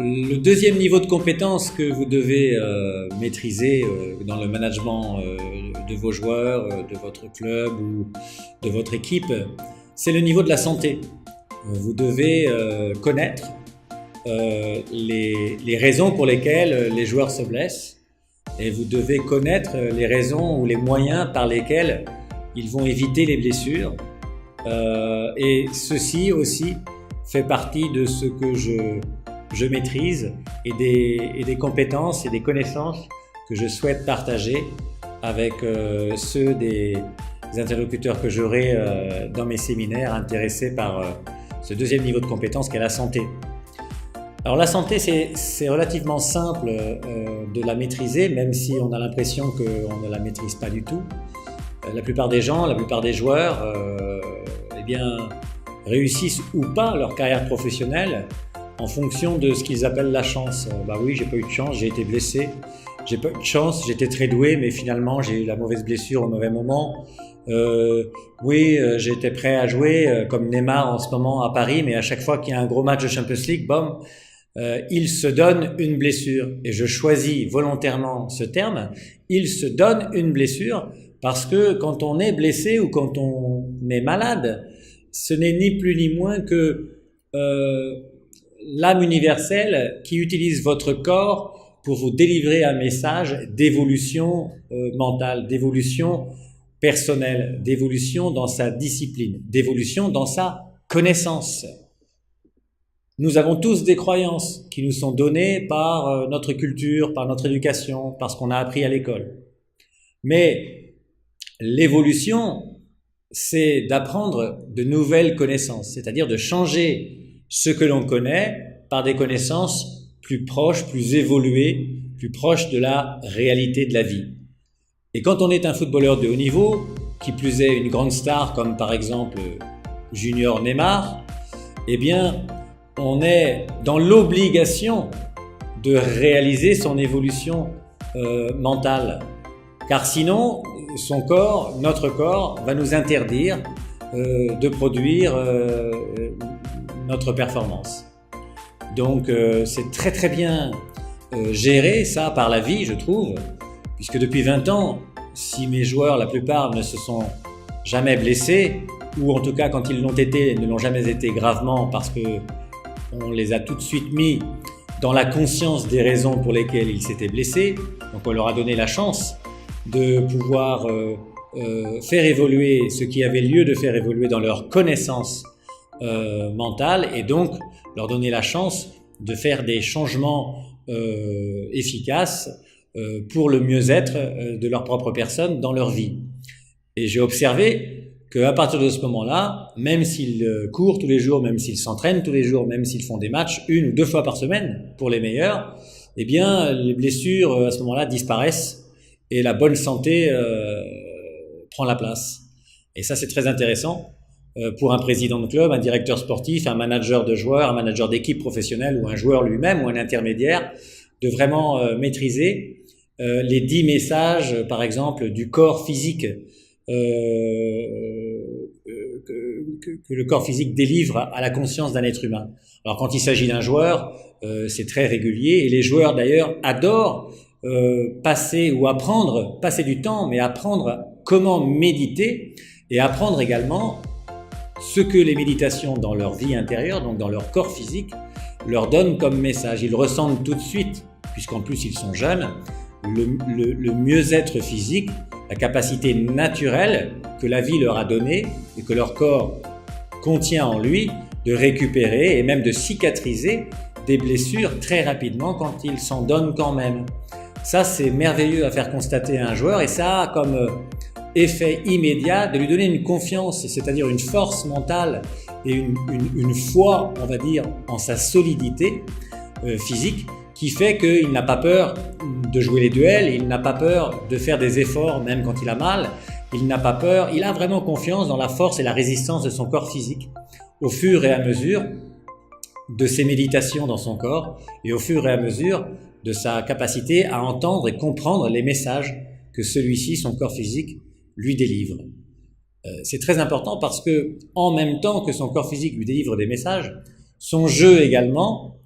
Le deuxième niveau de compétence que vous devez maîtriser dans le management de vos joueurs, de votre club ou de votre équipe, c'est le niveau de la santé. Vous devez connaître les raisons pour lesquelles les joueurs se blessent et vous devez connaître les raisons ou les moyens par lesquels ils vont éviter les blessures. Et ceci aussi fait partie de ce que je maîtrise et des compétences et des connaissances que je souhaite partager avec ceux des interlocuteurs que j'aurai dans mes séminaires intéressés par ce deuxième niveau de compétence qu'est la santé. Alors la santé, c'est relativement simple de la maîtriser, même si on a l'impression qu'on ne la maîtrise pas du tout. La plupart des gens, la plupart des joueurs réussissent ou pas leur carrière professionnelle en fonction de ce qu'ils appellent la chance. Bah oui, j'ai pas eu de chance, j'ai été blessé. J'ai pas eu de chance, j'étais très doué, mais finalement j'ai eu la mauvaise blessure au mauvais moment. J'étais prêt à jouer comme Neymar en ce moment à Paris, mais à chaque fois qu'il y a un gros match de Champions League, il se donne une blessure. Et je choisis volontairement ce terme, il se donne une blessure, parce que quand on est blessé ou quand on est malade, ce n'est ni plus ni moins que l'âme universelle qui utilise votre corps pour vous délivrer un message d'évolution mentale, d'évolution personnelle, d'évolution dans sa discipline, d'évolution dans sa connaissance. Nous avons tous des croyances qui nous sont données par notre culture, par notre éducation, par ce qu'on a appris à l'école. Mais l'évolution, c'est d'apprendre de nouvelles connaissances, c'est-à-dire de changer ce que l'on connaît par des connaissances plus proches, plus évoluées, plus proches de la réalité de la vie. Et quand on est un footballeur de haut niveau, qui plus est une grande star comme par exemple Junior Neymar, eh bien, on est dans l'obligation de réaliser son évolution mentale. Car sinon, son corps, notre corps, va nous interdire de produire notre performance. Donc c'est très très bien géré ça par la vie, je trouve, puisque depuis 20 ans, si mes joueurs, la plupart, ne se sont jamais blessés, ou en tout cas quand ils l'ont été, ne l'ont jamais été gravement parce que on les a tout de suite mis dans la conscience des raisons pour lesquelles ils s'étaient blessés, donc on leur a donné la chance de pouvoir faire évoluer ce qui avait lieu de faire évoluer dans leur connaissance mentale et donc leur donner la chance de faire des changements efficaces pour le mieux-être de leur propre personne dans leur vie. Et j'ai observé qu'à partir de ce moment-là, même s'ils courent tous les jours, même s'ils s'entraînent tous les jours, même s'ils font des matchs 1 ou 2 fois par semaine pour les meilleurs, eh bien les blessures à ce moment-là disparaissent et la bonne santé prend la place. Et ça, c'est très intéressant pour un président de club, un directeur sportif, un manager de joueurs, un manager d'équipe professionnelle ou un joueur lui-même ou un intermédiaire, de vraiment maîtriser les 10 messages, par exemple, du corps physique que le corps physique délivre à la conscience d'un être humain. Alors quand il s'agit d'un joueur, c'est très régulier et les joueurs d'ailleurs adorent passer du temps, mais apprendre comment méditer et apprendre également ce que les méditations dans leur vie intérieure, donc dans leur corps physique, leur donnent comme message. Ils ressentent tout de suite, puisqu'en plus ils sont jeunes, le mieux-être physique, la capacité naturelle que la vie leur a donnée et que leur corps contient en lui de récupérer et même de cicatriser des blessures très rapidement quand ils s'en donnent quand même. Ça, c'est merveilleux à faire constater à un joueur et ça a comme effet immédiat de lui donner une confiance, c'est-à-dire une force mentale et une foi, on va dire, en sa solidité physique qui fait qu'il n'a pas peur de jouer les duels, il n'a pas peur de faire des efforts même quand il a mal, il n'a pas peur, il a vraiment confiance dans la force et la résistance de son corps physique au fur et à mesure de ses méditations dans son corps et au fur et à mesure de sa capacité à entendre et comprendre les messages que celui-ci, son corps physique, lui délivre. C'est très important parce que, en même temps que son corps physique lui délivre des messages, son jeu également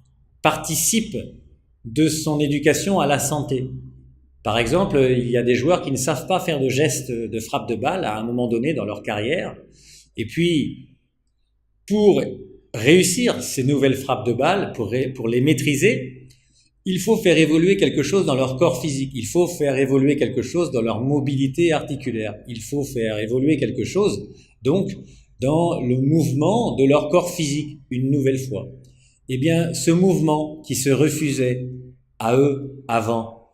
participe de son éducation à la santé. Par exemple, il y a des joueurs qui ne savent pas faire de gestes de frappe de balle à un moment donné dans leur carrière. Et puis, pour réussir ces nouvelles frappes de balle, pour les maîtriser, il faut faire évoluer quelque chose dans leur corps physique. Il faut faire évoluer quelque chose dans leur mobilité articulaire. Il faut faire évoluer quelque chose, donc, dans le mouvement de leur corps physique, une nouvelle fois. Eh bien, ce mouvement qui se refusait à eux avant,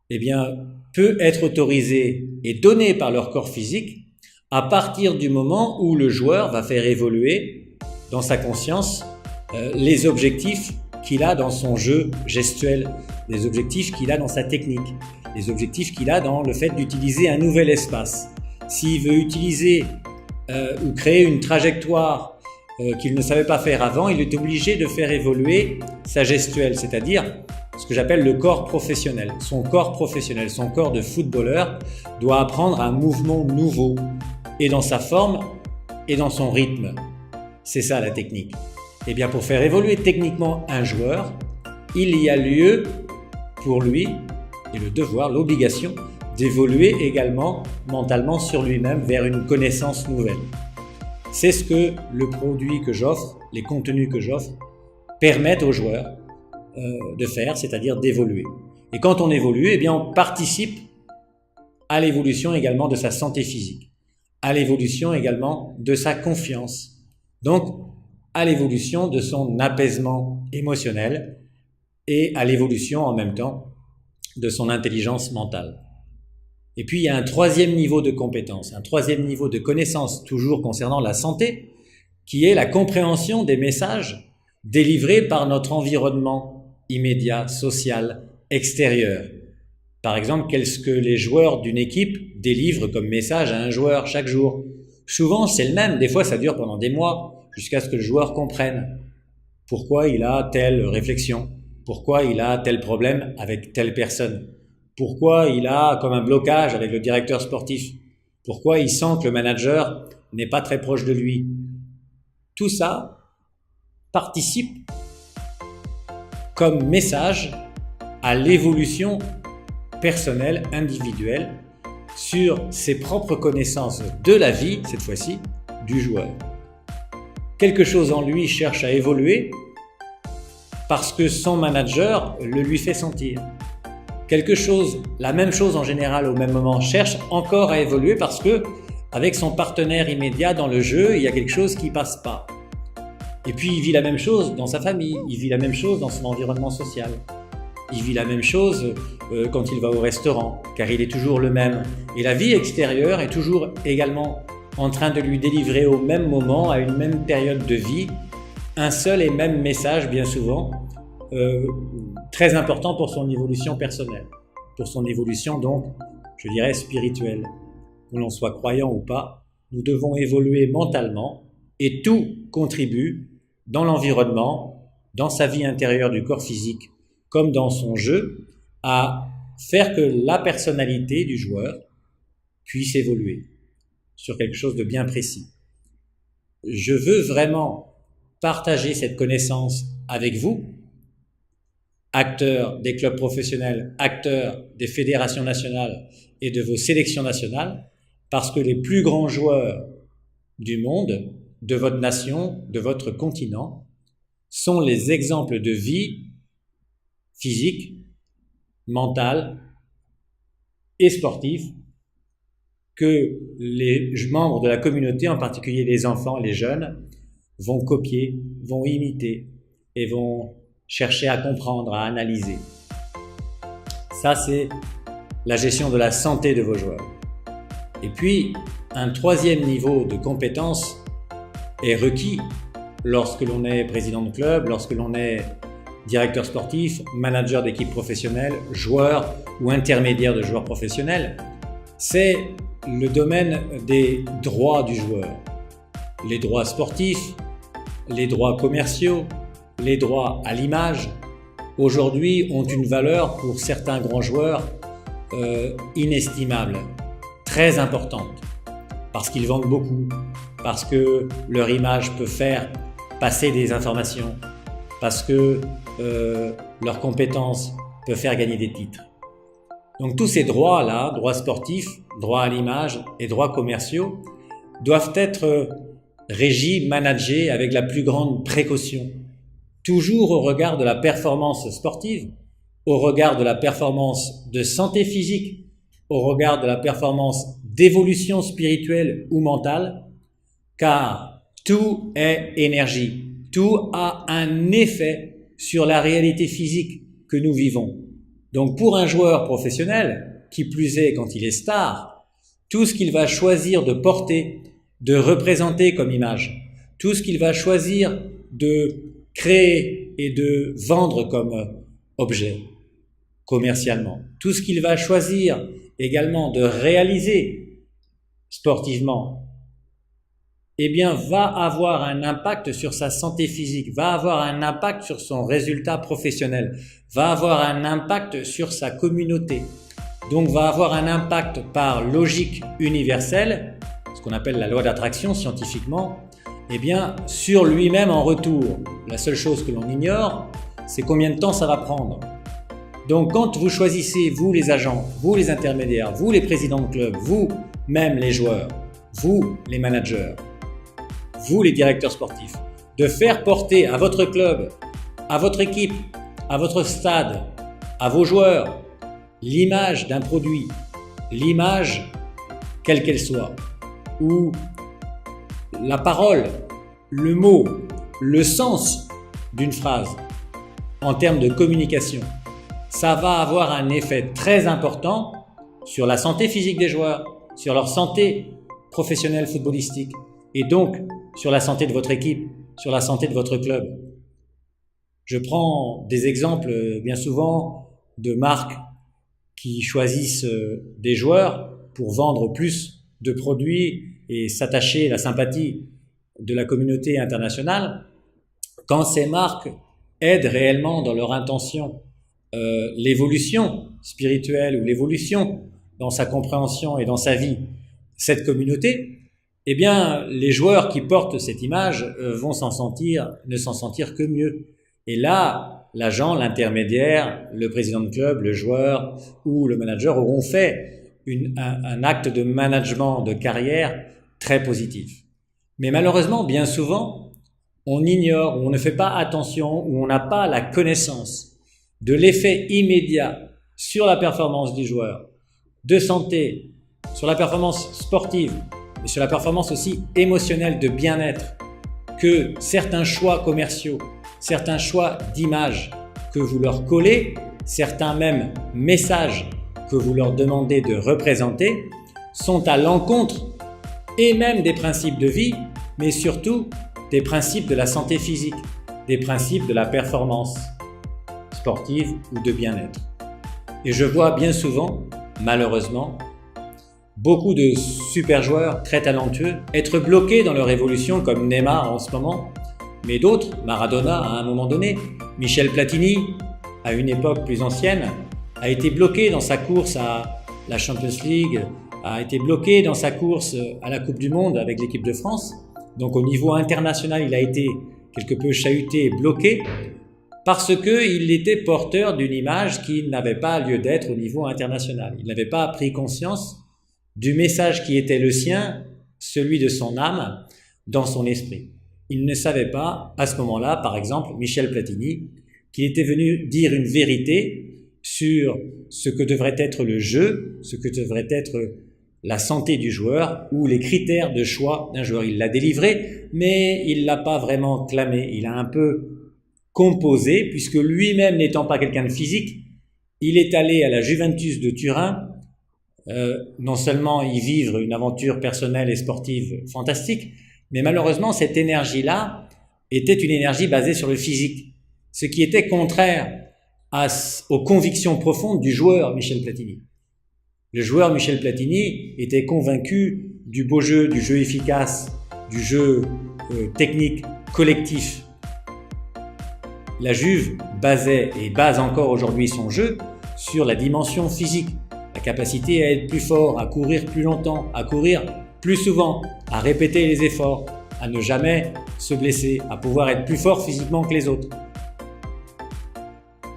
eh bien, peut être autorisé et donné par leur corps physique à partir du moment où le joueur va faire évoluer dans sa conscience les objectifs qu'il a dans son jeu gestuel, les objectifs qu'il a dans sa technique, les objectifs qu'il a dans le fait d'utiliser un nouvel espace. S'il veut utiliser ou créer une trajectoire qu'il ne savait pas faire avant, il est obligé de faire évoluer sa gestuelle, c'est-à-dire ce que j'appelle le corps professionnel. Son corps professionnel, son corps de footballeur doit apprendre un mouvement nouveau, et dans sa forme et dans son rythme. C'est ça la technique. Eh bien, pour faire évoluer techniquement un joueur, il y a lieu pour lui, et le devoir, l'obligation, d'évoluer également mentalement sur lui-même vers une connaissance nouvelle. C'est ce que le produit que j'offre, les contenus que j'offre, permettent aux joueurs de faire, c'est-à-dire d'évoluer. Et quand on évolue, eh bien, on participe à l'évolution également de sa santé physique, à l'évolution également de sa confiance, donc à l'évolution de son apaisement émotionnel et à l'évolution en même temps de son intelligence mentale. Et puis il y a un troisième niveau de compétence, un troisième niveau de connaissance, toujours concernant la santé, qui est la compréhension des messages délivrés par notre environnement immédiat, social, extérieur. Par exemple, qu'est-ce que les joueurs d'une équipe délivrent comme message à un joueur chaque jour? Souvent, c'est le même. Des fois, ça dure pendant des mois, jusqu'à ce que le joueur comprenne pourquoi il a telle réflexion, pourquoi il a tel problème avec telle personne, pourquoi il a comme un blocage avec le directeur sportif, pourquoi il sent que le manager n'est pas très proche de lui. Tout ça participe comme message à l'évolution personnelle, individuelle, sur ses propres connaissances de la vie, cette fois-ci, du joueur. Quelque chose en lui cherche à évoluer parce que son manager le lui fait sentir. Quelque chose, la même chose en général au même moment, cherche encore à évoluer parce que, avec son partenaire immédiat dans le jeu, il y a quelque chose qui passe pas. Et puis il vit la même chose dans sa famille, il vit la même chose dans son environnement social. Il vit la même chose quand il va au restaurant, car il est toujours le même. Et la vie extérieure est toujours également en train de lui délivrer au même moment, à une même période de vie, un seul et même message, bien souvent, très important pour son évolution personnelle, pour son évolution donc, je dirais, spirituelle. Que l'on soit croyant ou pas, nous devons évoluer mentalement et tout contribue dans l'environnement, dans sa vie intérieure du corps physique, comme dans son jeu, à faire que la personnalité du joueur puisse évoluer sur quelque chose de bien précis. Je veux vraiment partager cette connaissance avec vous, acteurs des clubs professionnels, acteurs des fédérations nationales et de vos sélections nationales, parce que les plus grands joueurs du monde, de votre nation, de votre continent, sont les exemples de vie physique, mentale et sportive que les membres de la communauté, en particulier les enfants, les jeunes, vont copier, vont imiter et vont chercher à comprendre, à analyser. Ça, c'est la gestion de la santé de vos joueurs. Et puis, un troisième niveau de compétence est requis lorsque l'on est président de club, lorsque l'on est directeur sportif, manager d'équipe professionnelle, joueur ou intermédiaire de joueurs professionnels, c'est le domaine des droits du joueur. Les droits sportifs, les droits commerciaux, les droits à l'image, aujourd'hui ont une valeur pour certains grands joueurs inestimable, très importante, parce qu'ils vendent beaucoup, parce que leur image peut faire passer des informations, parce que leur compétence peut faire gagner des titres. Donc tous ces droits-là, droits sportifs, droits à l'image et droits commerciaux, doivent être régis, managés avec la plus grande précaution, toujours au regard de la performance sportive, au regard de la performance de santé physique, au regard de la performance d'évolution spirituelle ou mentale, car tout est énergie, tout a un effet sur la réalité physique que nous vivons. Donc pour un joueur professionnel, qui plus est quand il est star, tout ce qu'il va choisir de porter, de représenter comme image, tout ce qu'il va choisir de créer et de vendre comme objet commercialement, tout ce qu'il va choisir également de réaliser sportivement, eh bien va avoir un impact sur sa santé physique, va avoir un impact sur son résultat professionnel, va avoir un impact sur sa communauté, donc va avoir un impact par logique universelle, ce qu'on appelle la loi d'attraction scientifiquement, eh bien sur lui-même en retour. La seule chose que l'on ignore, c'est combien de temps ça va prendre. Donc quand vous choisissez, vous les agents, vous les intermédiaires, vous les présidents de club, vous même les joueurs, vous les managers, vous les directeurs sportifs, de faire porter à votre club, à votre équipe, à votre stade, à vos joueurs, l'image d'un produit, l'image quelle qu'elle soit, ou la parole, le mot, le sens d'une phrase en termes de communication, ça va avoir un effet très important sur la santé physique des joueurs, sur leur santé professionnelle footballistique et donc sur la santé de votre équipe, sur la santé de votre club. Je prends des exemples bien souvent de marques qui choisissent des joueurs pour vendre plus de produits et s'attacher à la sympathie de la communauté internationale. Quand ces marques aident réellement dans leur intention l'évolution spirituelle ou l'évolution dans sa compréhension et dans sa vie, cette communauté, eh bien, les joueurs qui portent cette image vont ne s'en sentir que mieux. Et là, l'agent, l'intermédiaire, le président de club, le joueur ou le manager auront fait un acte de management de carrière très positif. Mais malheureusement, bien souvent, on ignore, ou on ne fait pas attention, ou on n'a pas la connaissance de l'effet immédiat sur la performance du joueur, de santé, sur la performance sportive, mais sur la performance aussi émotionnelle de bien-être, que certains choix commerciaux, certains choix d'image que vous leur collez, certains même messages que vous leur demandez de représenter, sont à l'encontre et même des principes de vie, mais surtout des principes de la santé physique, des principes de la performance sportive ou de bien-être. Et je vois bien souvent, malheureusement, beaucoup de super joueurs très talentueux être bloqués dans leur évolution comme Neymar en ce moment, mais d'autres, Maradona à un moment donné, Michel Platini à une époque plus ancienne, a été bloqué dans sa course à la Champions League, a été bloqué dans sa course à la Coupe du Monde avec l'équipe de France. Donc au niveau international, il a été quelque peu chahuté et bloqué parce qu'il était porteur d'une image qui n'avait pas lieu d'être au niveau international. Il n'avait pas pris conscience du message qui était le sien, celui de son âme, dans son esprit. Il ne savait pas, à ce moment-là, par exemple, Michel Platini, qu'il était venu dire une vérité sur ce que devrait être le jeu, ce que devrait être la santé du joueur ou les critères de choix d'un joueur. Il l'a délivré, mais il l'a pas vraiment clamé. Il a un peu composé, puisque lui-même n'étant pas quelqu'un de physique, il est allé à la Juventus de Turin, non seulement y vivre une aventure personnelle et sportive fantastique, mais malheureusement cette énergie-là était une énergie basée sur le physique. ce qui était contraire aux convictions profondes du joueur Michel Platini. Le joueur Michel Platini était convaincu du beau jeu, du jeu efficace, du jeu technique collectif. La Juve basait et base encore aujourd'hui son jeu sur la dimension physique, la capacité à être plus fort, à courir plus longtemps, à courir plus souvent, à répéter les efforts, à ne jamais se blesser, à pouvoir être plus fort physiquement que les autres.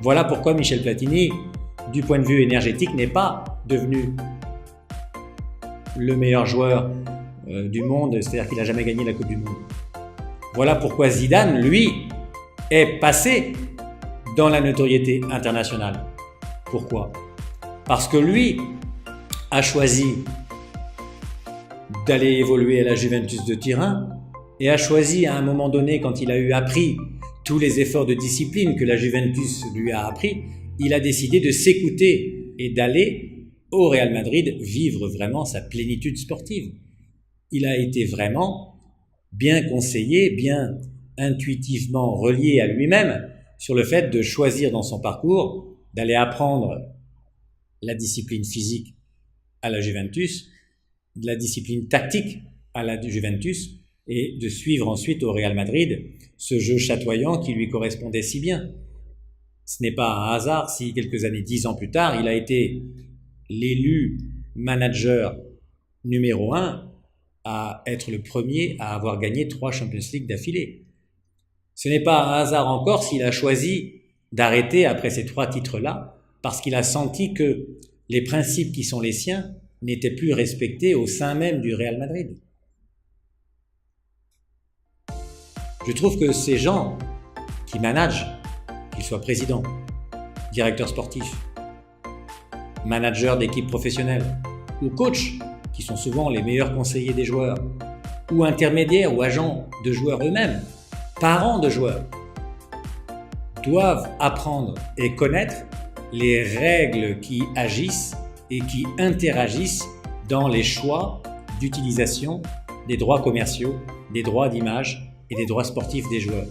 Voilà pourquoi Michel Platini, du point de vue énergétique, n'est pas devenu le meilleur joueur du monde, c'est-à-dire qu'il n'a jamais gagné la Coupe du Monde. Voilà pourquoi Zidane, lui, est passé dans la notoriété internationale. Pourquoi? Parce que lui a choisi d'aller évoluer à la Juventus de Turin et a choisi à un moment donné, quand il a eu appris tous les efforts de discipline que la Juventus lui a appris, il a décidé de s'écouter et d'aller au Real Madrid vivre vraiment sa plénitude sportive. Il a été vraiment bien conseillé, bien intuitivement relié à lui-même sur le fait de choisir dans son parcours d'aller apprendre la discipline physique à la Juventus, de la discipline tactique à la Juventus et de suivre ensuite au Real Madrid ce jeu chatoyant qui lui correspondait si bien. Ce n'est pas un hasard si quelques années, 10 ans plus tard, il a été l'élu manager numéro 1 à être le premier à avoir gagné 3 Champions League d'affilée. Ce n'est pas un hasard encore s'il a choisi d'arrêter après ces 3 titres-là, parce qu'il a senti que les principes qui sont les siens n'étaient plus respectés au sein même du Real Madrid. Je trouve que ces gens qui managent, qu'ils soient présidents, directeurs sportifs, managers d'équipes professionnelles ou coachs, qui sont souvent les meilleurs conseillers des joueurs, ou intermédiaires ou agents de joueurs eux-mêmes, parents de joueurs, doivent apprendre et connaître les règles qui agissent et qui interagissent dans les choix d'utilisation des droits commerciaux, des droits d'image et des droits sportifs des joueurs.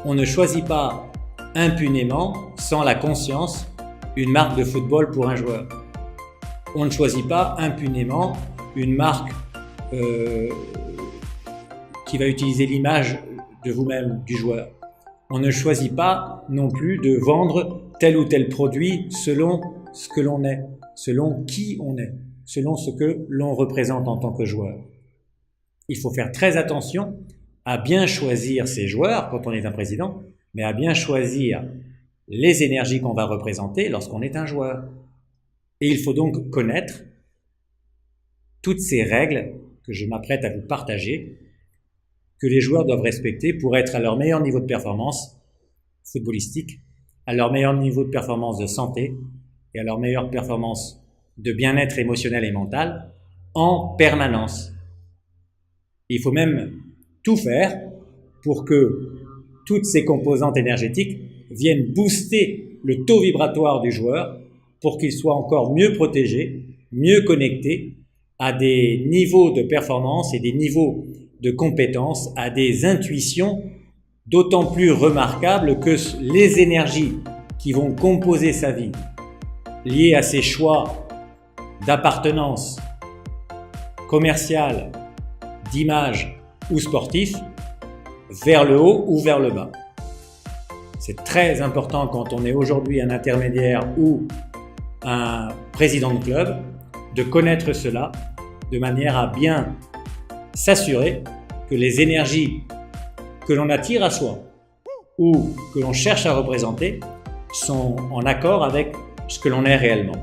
On ne choisit pas impunément, sans la conscience, une marque de football pour un joueur. On ne choisit pas impunément une marque qui va utiliser l'image de vous-même, du joueur. On ne choisit pas non plus de vendre tel ou tel produit selon ce que l'on est, selon qui on est, selon ce que l'on représente en tant que joueur. Il faut faire très attention à bien choisir ses joueurs quand on est un président, mais à bien choisir les énergies qu'on va représenter lorsqu'on est un joueur. Et il faut donc connaître toutes ces règles que je m'apprête à vous partager, que les joueurs doivent respecter pour être à leur meilleur niveau de performance footballistique, à leur meilleur niveau de performance de santé et à leur meilleure performance de bien-être émotionnel et mental en permanence. Il faut même tout faire pour que toutes ces composantes énergétiques viennent booster le taux vibratoire du joueur pour qu'il soit encore mieux protégé, mieux connecté à des niveaux de performance et des niveaux de compétences, à des intuitions d'autant plus remarquables que les énergies qui vont composer sa vie, liées à ses choix d'appartenance commerciale, d'image ou sportif, vers le haut ou vers le bas. C'est très important quand on est aujourd'hui un intermédiaire ou un président de club de connaître cela de manière à bien s'assurer que les énergies que l'on attire à soi ou que l'on cherche à représenter sont en accord avec ce que l'on est réellement.